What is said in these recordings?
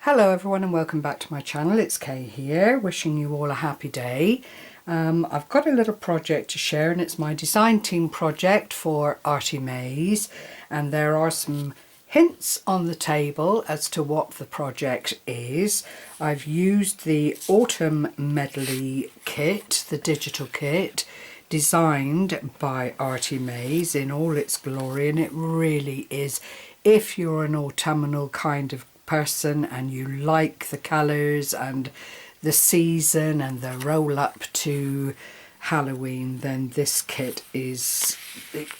Hello everyone and welcome back to my channel. It's Kay here, wishing you all a happy day. I've got a little project to share, and it's my design team project for Artymaze, and there are some hints on the table as to what the project is. I've used the Autumn Medley Kit, the digital kit, designed by Artymaze in all its glory, and it really is, if you're an autumnal kind of person and you like the colours and the season and the roll up to Halloween, then this kit is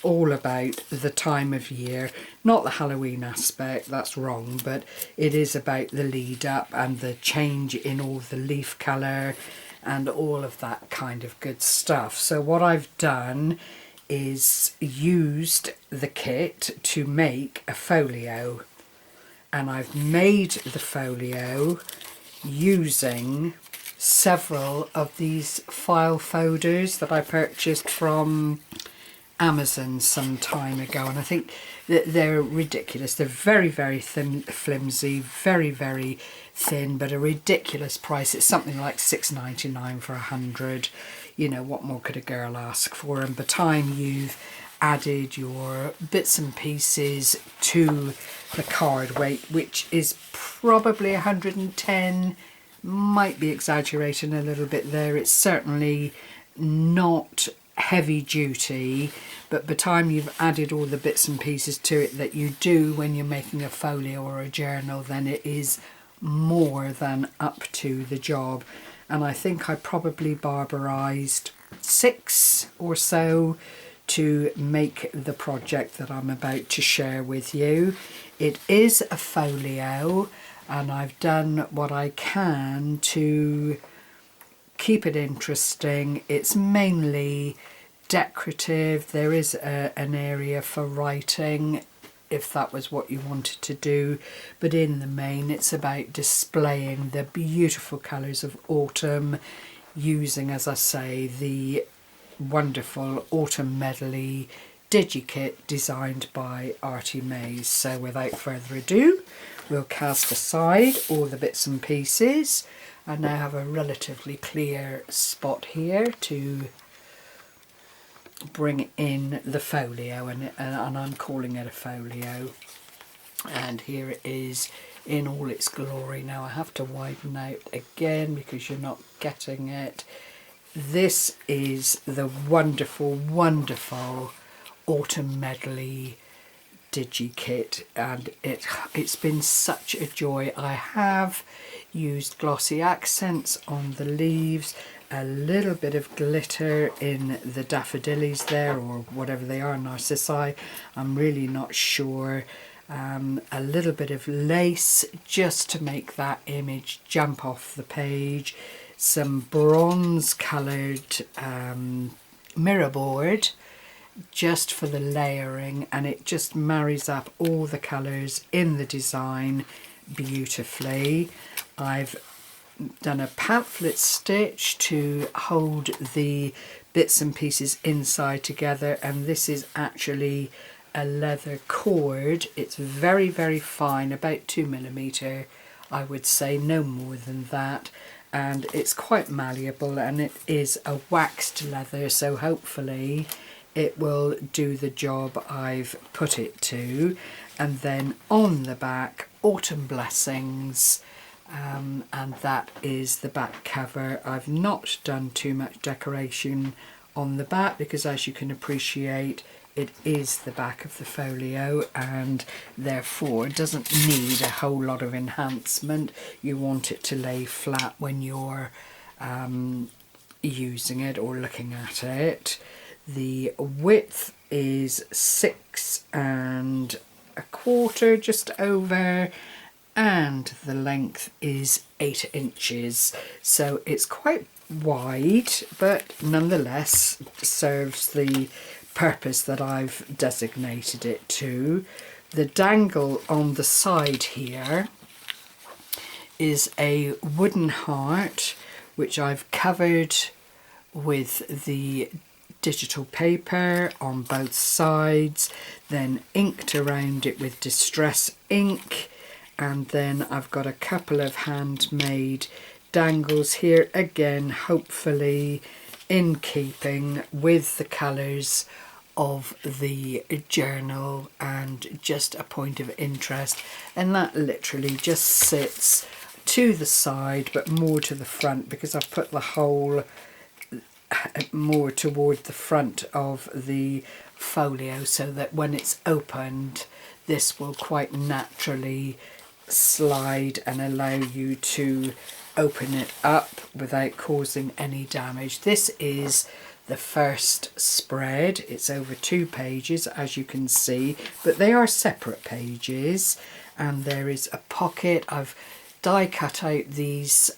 all about the time of year. Not the Halloween aspect, that's wrong, but it is about the lead up and the change in all the leaf colour and all of that kind of good stuff. So what I've done is used the kit to make a folio, and I've made the folio using several of these file folders that I purchased from Amazon some time ago, and I think that they're ridiculous. They're very, very thin, flimsy, very, very thin, but a ridiculous price. It's something like £6.99 for 100. You know, what more could a girl ask for? And by the time you've added your bits and pieces to the card weight, which is probably 110, might be exaggerating a little bit there, it's certainly not heavy duty, but by the time you've added all the bits and pieces to it that you do when you're making a folio or a journal, then it is more than up to the job. And I think I probably barberized 6 or so to make the project that I'm about to share with you. It is a folio, and I've done what I can to keep it interesting. It's mainly decorative. There is an area for writing if that was what you wanted to do, but in the main it's about displaying the beautiful colours of autumn using, as I say, the wonderful Autumn Medley DigiKit designed by Artymaze. So without further ado, we'll cast aside all the bits and pieces. I now have a relatively clear spot here to bring in the folio, and I'm calling it a folio, and here it is in all its glory. Now I have to widen out again because you're not getting it. This is the wonderful, wonderful Autumn Medley DigiKit, and it's been such a joy. I have used glossy accents on the leaves, a little bit of glitter in the daffodillies there, or whatever they are, narcissi, I'm really not sure. A little bit of lace just to make that image jump off the page. Some bronze coloured mirror board just for the layering, and it just marries up all the colours in the design beautifully. I've done a pamphlet stitch to hold the bits and pieces inside together, and this is actually a leather cord. It's very, very fine, about 2mm, I would say, no more than that, and it's quite malleable, and it is a waxed leather, so hopefully it will do the job I've put it to. And then on the back, Autumn Blessings, and that is the back cover. I've not done too much decoration on the back because, as you can appreciate, it is the back of the folio, and therefore it doesn't need a whole lot of enhancement. You want it to lay flat when you're using it or looking at it. The width is 6 1/4, just over, and the length is 8 inches. So it's quite wide, but nonetheless serves the purpose that I've designated it to. The dangle on the side here is a wooden heart, which I've covered with the digital paper on both sides, then inked around it with distress ink, and then I've got a couple of handmade dangles here, again hopefully in keeping with the colours of the journal and just a point of interest, and that literally just sits to the side but more to the front because I've put the whole more toward the front of the folio so that when it's opened this will quite naturally slide and allow you to open it up without causing any damage. This is the first spread. It's over 2 pages as you can see, but they are separate pages, and there is a pocket. I've die cut out these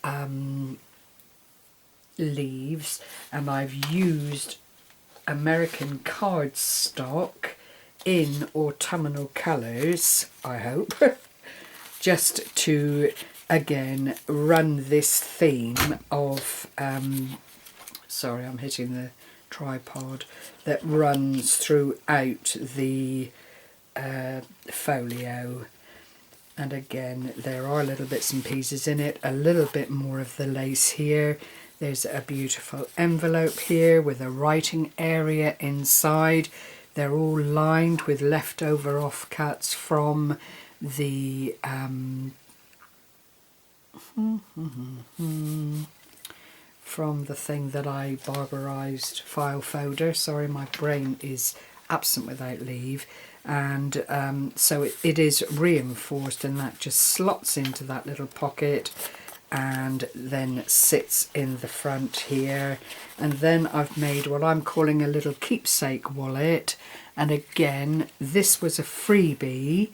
leaves, and I've used American cardstock in autumnal colours, I hope, just to again run this theme of sorry, I'm hitting the tripod, that runs throughout the folio. And again, there are little bits and pieces in it, a little bit more of the lace here. There's a beautiful envelope here with a writing area inside. They're all lined with leftover offcuts from the from the thing that I barbarised file folder. Sorry, my brain is absent without leave. And so it is reinforced, and that just slots into that little pocket and then sits in the front here. And then I've made what I'm calling a little keepsake wallet, and again this was a freebie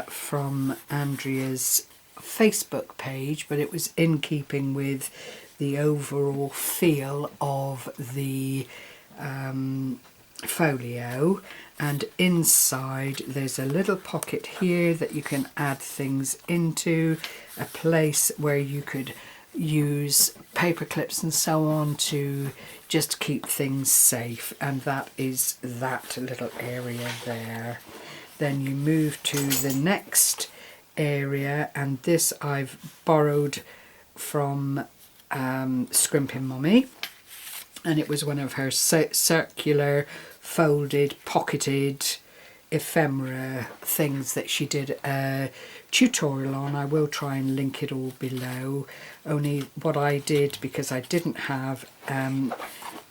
from Andrea's Facebook page, but it was in keeping with the overall feel of the folio. And inside there's a little pocket here that you can add things into, a place where you could use paper clips and so on to just keep things safe, and that is that little area there. Then you move to the next area, and this I've borrowed from Scrimpingmommy, and it was one of her circular folded pocketed ephemera things that she did a tutorial on. I will try and link it all below. Only what I did, because I didn't have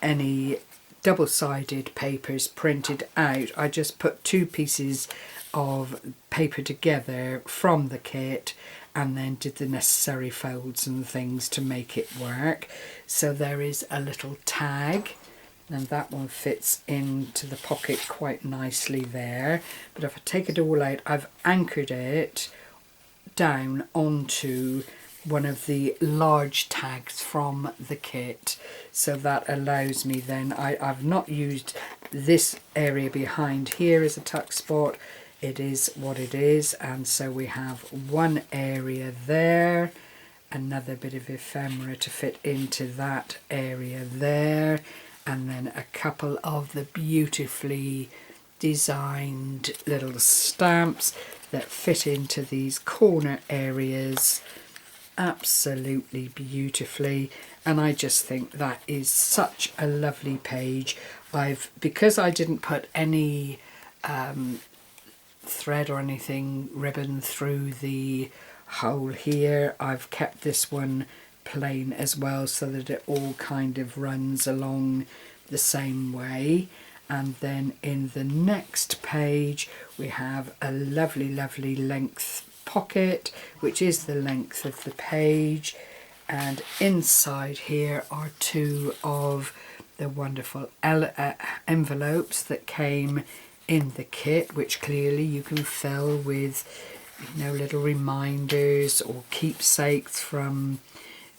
any double-sided papers printed out, I just put 2 pieces of paper together from the kit and then did the necessary folds and things to make it work. So there is a little tag, and that one fits into the pocket quite nicely there. But if I take it all out, I've anchored it down onto one of the large tags from the kit, so that allows me then, I've not used this area behind here as a tuck spot. It is what it is, and so we have one area there, another bit of ephemera to fit into that area there, and then a couple of the beautifully designed little stamps that fit into these corner areas absolutely beautifully. And I just think that is such a lovely page. Because I didn't put any thread or anything, ribbon through the hole here, I've kept this one plain as well, so that it all kind of runs along the same way. And then in the next page we have a lovely length pocket, which is the length of the page, and inside here are 2 of the wonderful envelopes that came in the kit, which clearly you can fill with, you know, little reminders or keepsakes from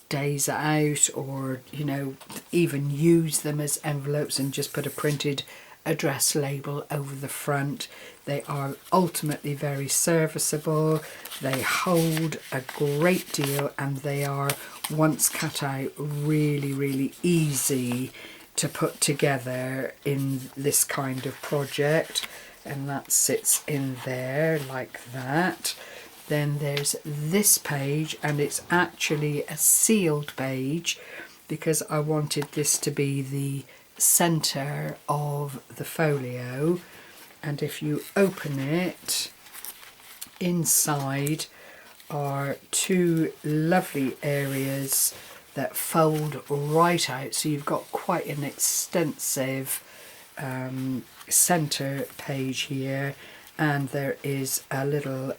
days out, or, you know, even use them as envelopes and just put a printed address label over the front. They are ultimately very serviceable, they hold a great deal, and they are, once cut out, really easy to put together in this kind of project. And that sits in there like that. Then there's this page, and it's actually a sealed page because I wanted this to be the center of the folio. And if you open it, inside are two lovely areas that fold right out, so you've got quite an extensive center page here, and there is a little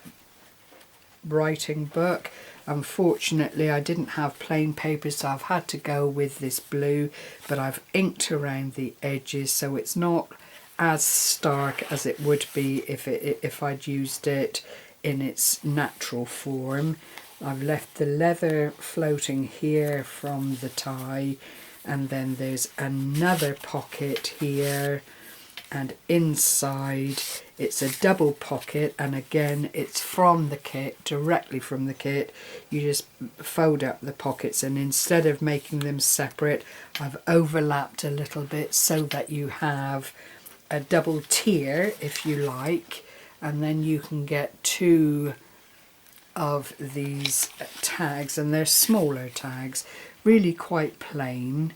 writing book. Unfortunately I didn't have plain paper, so I've had to go with this blue, but I've inked around the edges so it's not as stark as it would be if I'd used it in its natural form. I've left the leather floating here from the tie, and then there's another pocket here, and inside it's a double pocket, and again it's from the kit, directly from the kit. You just fold up the pockets, and instead of making them separate, I've overlapped a little bit so that you have a double tier, if you like, and then you can get two of these tags, and they're smaller tags, really quite plain.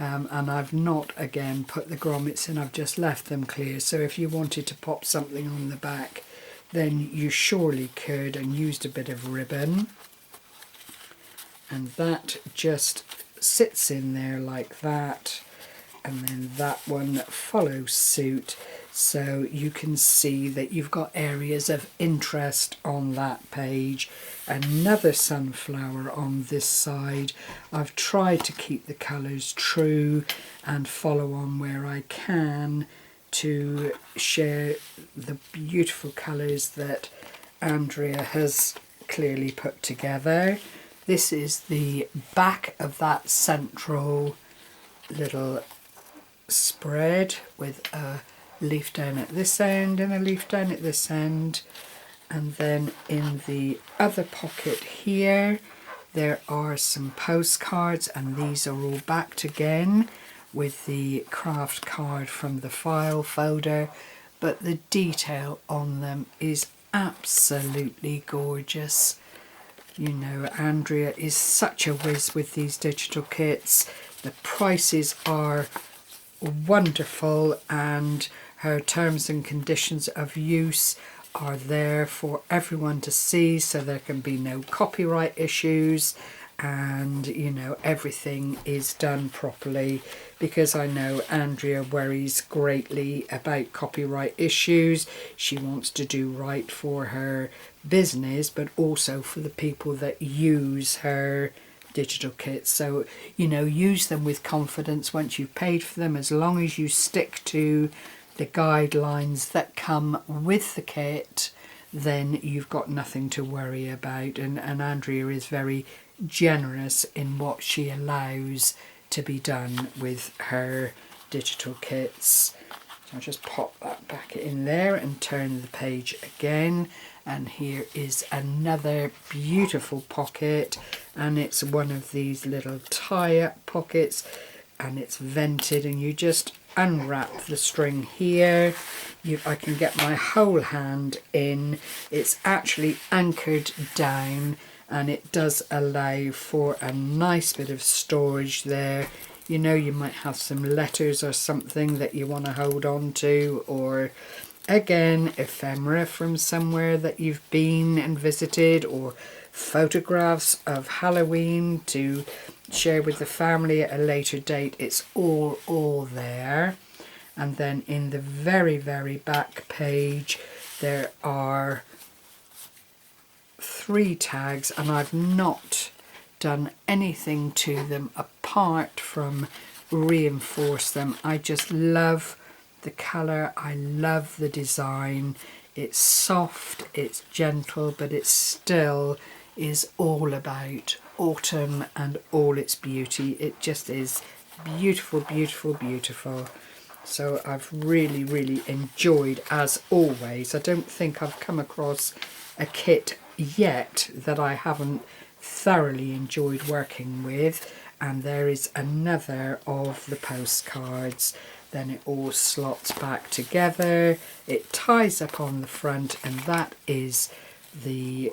And I've not again put the grommets in, I've just left them clear, so if you wanted to pop something on the back then you surely could, and used a bit of ribbon, and that just sits in there like that, and then that one follows suit, so you can see that you've got areas of interest on that page. Another sunflower on this side. I've tried to keep the colours true and follow on where I can to share the beautiful colours that Andrea has clearly put together. This is the back of that central little spread with a leaf down at this end and a leaf down at this end, and then in the other pocket here there are some postcards, and these are all backed again with the craft card from the file folder, but the detail on them is absolutely gorgeous. You know, Andrea is such a whiz with these digital kits. The prices are wonderful, and her terms and conditions of use are there for everyone to see, so there can be no copyright issues, and you know, everything is done properly, because I know Andrea worries greatly about copyright issues. She wants to do right for her business, but also for the people that use her digital kits. So, you know, use them with confidence once you've paid for them, as long as you stick to the guidelines that come with the kit, then you've got nothing to worry about. And Andrea is very generous in what she allows to be done with her digital kits. So I'll just pop that back in there and turn the page again, and here is another beautiful pocket, and it's one of these little tie-up pockets, and it's vented, and you just unwrap the string here. I can get my whole hand in. It's actually anchored down, and it does allow for a nice bit of storage there. You know, you might have some letters or something that you want to hold on to, or again, ephemera from somewhere that you've been and visited, or photographs of Halloween to share with the family at a later date. It's all there. And then in the very, very back page there are 3 tags, and I've not done anything to them apart from reinforce them. I just love the colour, I love the design. It's soft, it's gentle, but it still is all about autumn and all its beauty. It just is beautiful, beautiful, beautiful. So I've really, really enjoyed, as always. I don't think I've come across a kit yet that I haven't thoroughly enjoyed working with. And there is another of the postcards. Then it all slots back together. It ties up on the front, and that is the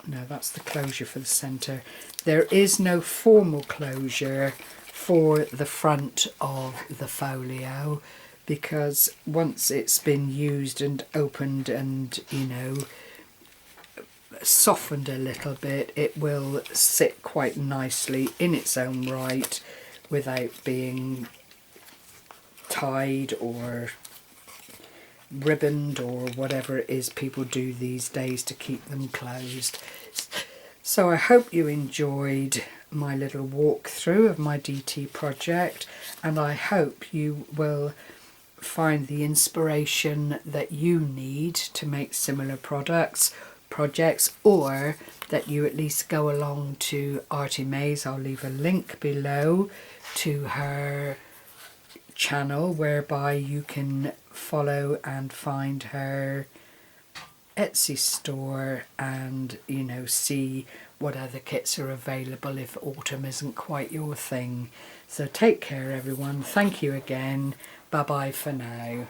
no, that's the closure for the centre. There is no formal closure for the front of the folio, because once it's been used and opened and, you know, softened a little bit, it will sit quite nicely in its own right without being tied or ribboned or whatever it is people do these days to keep them closed. So I hope you enjoyed my little walkthrough of my DT project, and I hope you will find the inspiration that you need to make similar projects, or that you at least go along to Artymaze. I'll leave a link below to her channel whereby you can follow and find her Etsy store and, you know, see what other kits are available if autumn isn't quite your thing. So take care everyone, thank you again, bye bye for now.